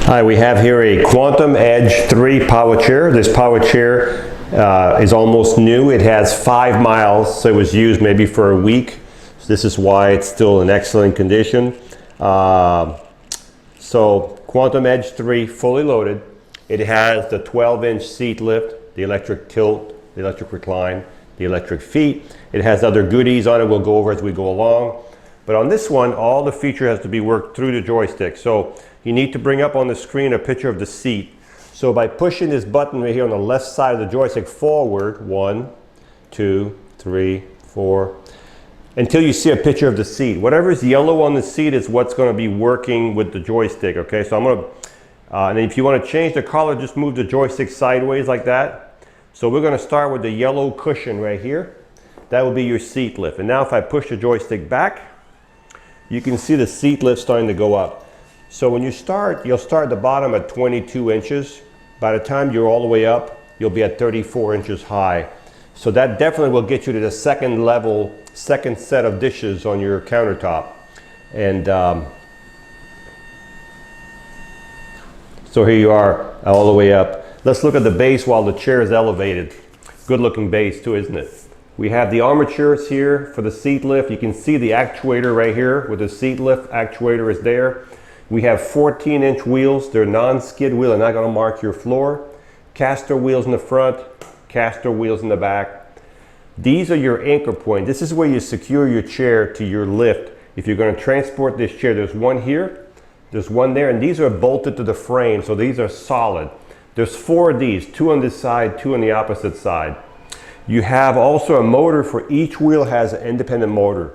Hi, we have here a Quantum Edge 3 power chair. This power chair is almost new. It has 5 miles, so it was used maybe for a week. So this is why it's still in excellent condition. So Quantum Edge 3 fully loaded. It has the 12-inch seat lift, the electric tilt, the electric recline, the electric feet. It has other goodies on it we'll go over as we go along. But on this one, all the feature has to be worked through the joystick. So you need to bring up on the screen a picture of the seat. So by pushing this button right here on the left side of the joystick forward, 1, 2, 3, 4, until you see a picture of the seat. Whatever is yellow on the seat is what's going to be working with the joystick, okay? So I'm going to, and if you want to change the color, just move the joystick sideways like that. So we're going to start with the yellow cushion right here. That will be your seat lift. And now if I push the joystick back, you can see the seat lift starting to go up. So when you start, you'll start at the bottom at 22 inches. By the time you're all the way up, you'll be at 34 inches high. So that definitely will get you to the second level, second set of dishes on your countertop. And so here you are all the way up. Let's look at the base while the chair is elevated. Good looking base too, isn't it? We have the armatures here for the seat lift. You can see the actuator right here with the seat lift actuator is there. We have 14-inch wheels. They're non-skid wheel. They're not going to mark your floor. Caster wheels in the front, caster wheels in the back. These are your anchor point. This is where you secure your chair to your lift. If you're going to transport this chair, there's one here, there's one there, and these are bolted to the frame, so these are solid. There's 4 of these, 2 on this side, 2 on the opposite side. You have also a motor for each wheel has an independent motor.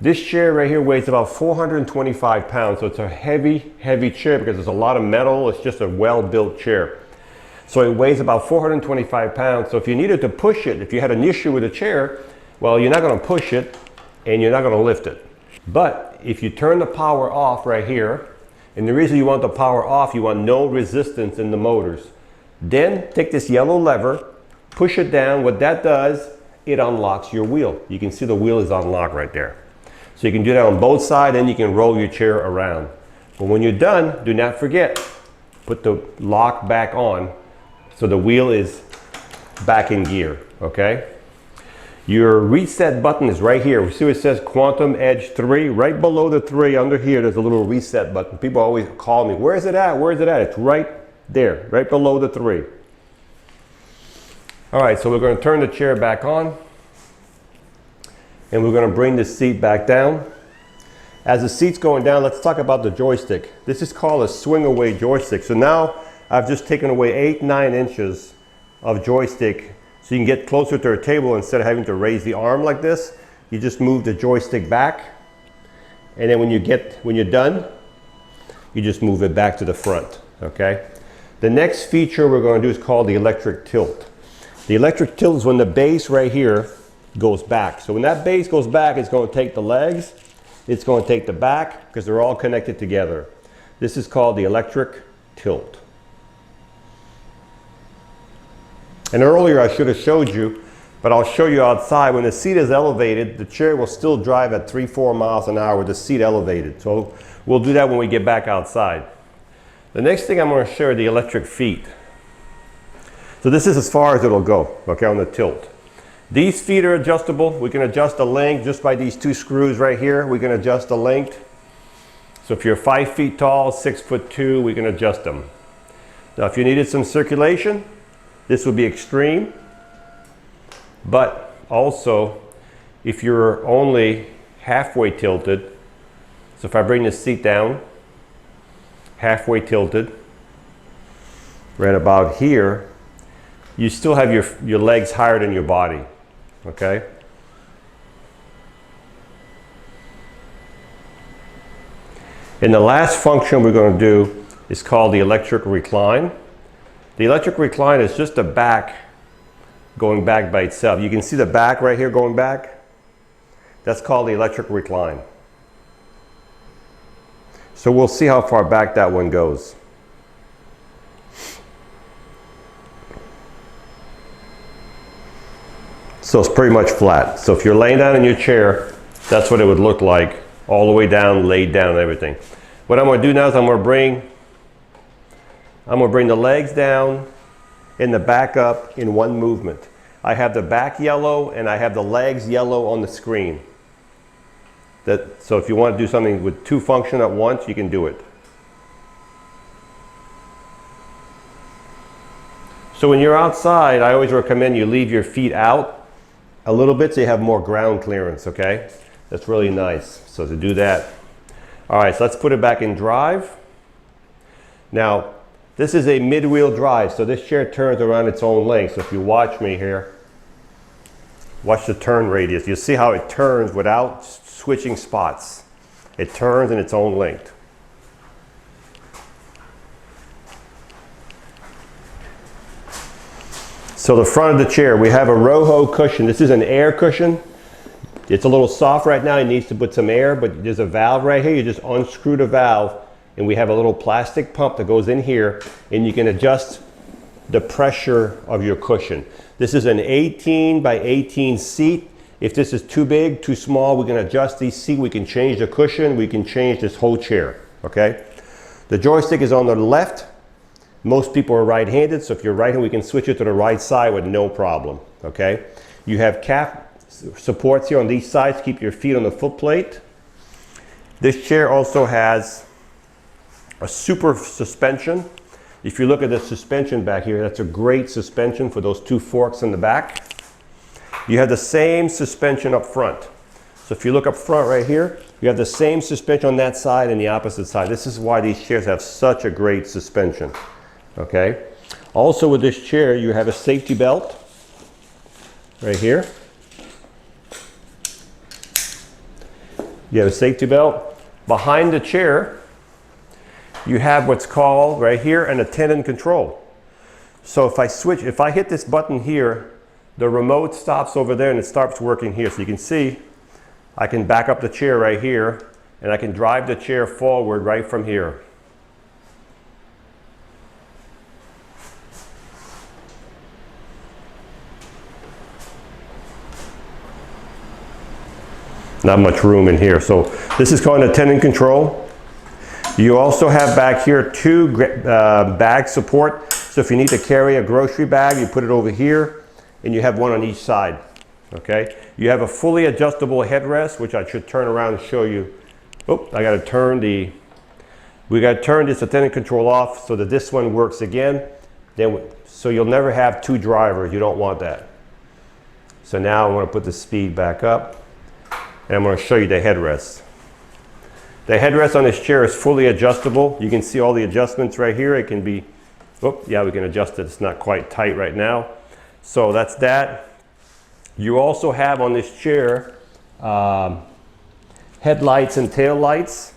This chair right here weighs about 425 pounds, so it's a heavy, heavy chair because there's a lot of metal. It's just a well-built chair. So it weighs about 425 pounds. So if you needed to push it, if you had an issue with the chair, well, you're not going to push it and you're not going to lift it. But if you turn the power off right here, and the reason you want the power off, you want no resistance in the motors. Then take this yellow lever, push it down. What that does, it unlocks your wheel. You can see the wheel is unlocked right there. So you can do that on both sides, and you can roll your chair around. But when you're done, do not forget, put the lock back on so the wheel is back in gear, okay? Your reset button is right here. See what it says Quantum Edge 3? Right below the 3 under here, there's a little reset button. People always call me, where is it at? Where is it at? It's right there, right below the 3. All right, so we're going to turn the chair back on, and we're going to bring the seat back down. As the seat's going down, let's talk about the joystick. This is called a swing away joystick. So now I've just taken away 8-9 inches of joystick so you can get closer to a table instead of having to raise the arm like this. You just move the joystick back, and then when you're done, you just move it back to the front, okay? The next feature we're going to do is called the electric tilt. The electric tilt is when the base right here goes back. So when that base goes back, it's going to take the legs, it's going to take the back, because they're all connected together. This is called the electric tilt. And earlier I should have showed you, but I'll show you outside. When the seat is elevated, the chair will still drive at 3-4 miles an hour with the seat elevated. So we'll do that when we get back outside. The next thing I'm going to show you are the electric feet. So this is as far as it'll go, okay, on the tilt. These feet are adjustable. We can adjust the length just by these 2 screws right here. We can adjust the length. So if you're 5 feet tall, 6'2", we can adjust them. Now if you needed some circulation, this would be extreme. But also, if you're only halfway tilted, so if I bring this seat down, halfway tilted, right about here, you still have your legs higher than your body, okay? And the last function we're going to do is called the electric recline. The electric recline is just the back going back by itself. You can see the back right here going back. That's called the electric recline. So we'll see how far back that one goes. So it's pretty much flat. So if you're laying down in your chair, that's what it would look like, all the way down, laid down and everything. What I'm going to do now is I'm going to bring I'm going to bring the legs down and the back up in one movement. I have the back yellow and I have the legs yellow on the screen. So if you want to do something with two functions at once, you can do it. So when you're outside, I always recommend you leave your feet out a little bit so you have more ground clearance, okay? That's really nice. So to do that. All right, so let's put it back in drive. Now, this is a mid-wheel drive, so this chair turns around its own length. So if you watch me here, watch the turn radius. You'll see how it turns without switching spots. It turns in its own length. So the front of the chair, we have a Roho cushion. This is an air cushion. It's a little soft right now. It needs to put some air, but there's a valve right here. You just unscrew the valve, and we have a little plastic pump that goes in here, and you can adjust the pressure of your cushion. This is an 18 by 18 seat. If this is too big, too small, we can adjust these seats. We can change the cushion. We can change this whole chair, okay? The joystick is on the left. Most people are right-handed, so if you're right-handed, we can switch it to the right side with no problem, okay? You have calf supports here on these sides to keep your feet on the foot plate. This chair also has a super suspension. If you look at the suspension back here, that's a great suspension for those two forks in the back. You have the same suspension up front. So if you look up front right here, you have the same suspension on that side and the opposite side. This is why these chairs have such a great suspension. Okay. Also with this chair, you have a safety belt right here. You have a safety belt. Behind the chair, you have what's called right here an attendant control. So if I hit this button here, the remote stops over there and it starts working here. So you can see I can back up the chair right here and I can drive the chair forward right from here. Not much room in here. So this is called an attendant control. You also have back here two bag support. So if you need to carry a grocery bag, you put it over here and you have one on each side. Okay. You have a fully adjustable headrest, which I should turn around and show you. Oh, I got to turn we got to turn this attendant control off so that this one works again. So you'll never have two drivers. You don't want that. So now I'm going to put the speed back up. And I'm going to show you the headrest. The headrest on this chair is fully adjustable. You can see all the adjustments right here. It can be, oh, yeah, we can adjust it. It's not quite tight right now. So that's that. You also have on this chair headlights and tail lights.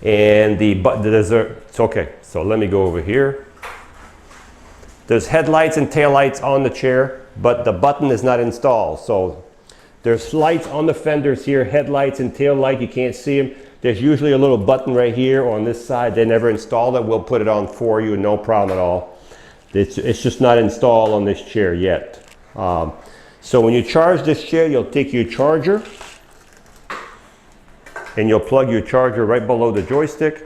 And it's okay. So let me go over here. There's headlights and taillights on the chair, but the button is not installed. So there's lights on the fenders here, headlights and tail light. You can't see them. There's usually a little button right here on this side. They never installed it. We'll put it on for you, no problem at all. It's just not installed on this chair yet. So when you charge this chair, you'll take your charger and you'll plug your charger right below the joystick.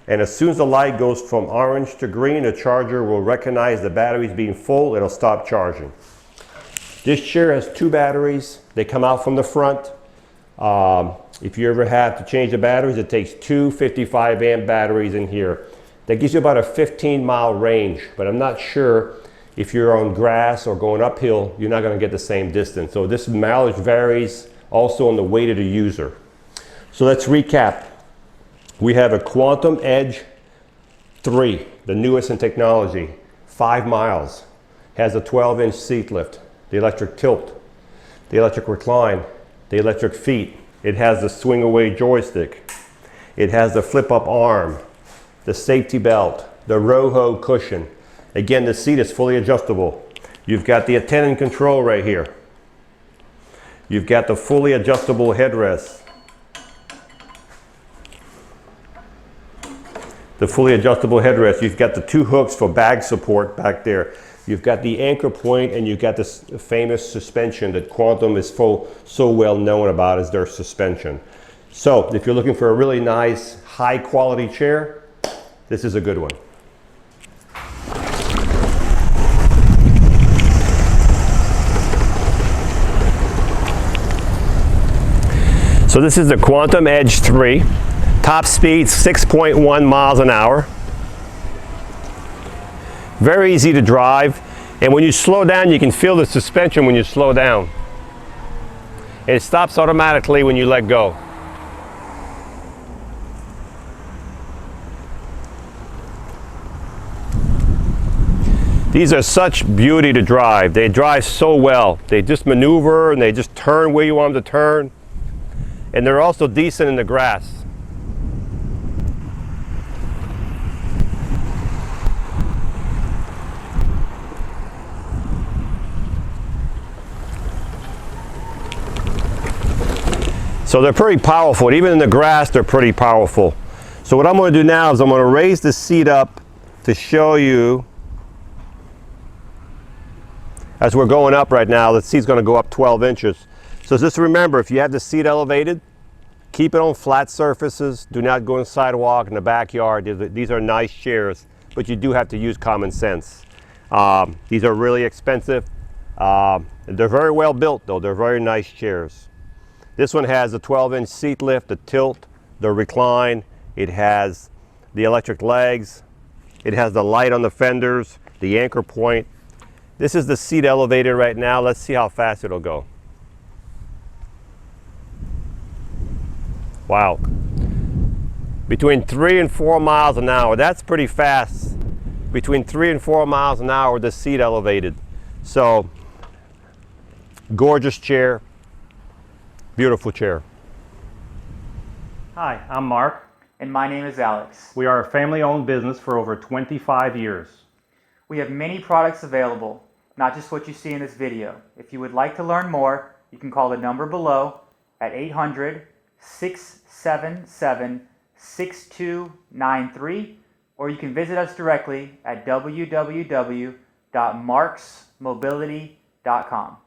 And as soon as the light goes from orange to green, the charger will recognize the battery's being full. It'll stop charging. This chair has two batteries. They come out from the front. If you ever have to change the batteries, it takes two 55 amp batteries in here. That gives you about a 15-mile range, but I'm not sure if you're on grass or going uphill, you're not going to get the same distance. So this mileage varies also on the weight of the user. So let's recap. We have a Quantum Edge 3, the newest in technology, 5 miles, has a 12-inch seat lift, the electric tilt, the electric recline, the electric feet. It has the swing away joystick. It has the flip up arm, the safety belt, the Roho cushion. Again, the seat is fully adjustable. You've got the attendant control right here. You've got the fully adjustable headrest. The fully adjustable headrest. You've got the two hooks for bag support back there. You've got the anchor point, and you've got this famous suspension that Quantum is so well known about as their suspension. So if you're looking for a really nice, high quality chair, this is a good one. So this is the Quantum Edge 3. Top speed 6.1 miles an hour. Very easy to drive. And when you slow down, you can feel the suspension when you slow down. And it stops automatically when you let go. These are such beauty to drive. They drive so well. They just maneuver and they just turn where you want them to turn. And they're also decent in the grass. So they're pretty powerful. Even in the grass, they're pretty powerful. So what I'm going to do now is I'm going to raise the seat up to show you. As we're going up right now, the seat's going to go up 12 inches. So just remember, if you have the seat elevated, keep it on flat surfaces. Do not go on the sidewalk, in the backyard. These are nice chairs, but you do have to use common sense. These are really expensive. They're very well built, though. They're very nice chairs. This one has a 12-inch seat lift, the tilt, the recline. It has the electric legs. It has the light on the fenders, the anchor point. This is the seat elevated right now. Let's see how fast it'll go. Wow. Between 3 and 4 miles an hour. That's pretty fast. Between 3 and 4 miles an hour, the seat elevated. So, gorgeous chair. Beautiful chair. Hi, I'm Mark. And my name is Alex. We are a family-owned business for over 25 years. We have many products available, not just what you see in this video. If you would like to learn more, you can call the number below at 800-677-6293, or you can visit us directly at www.marksmobility.com.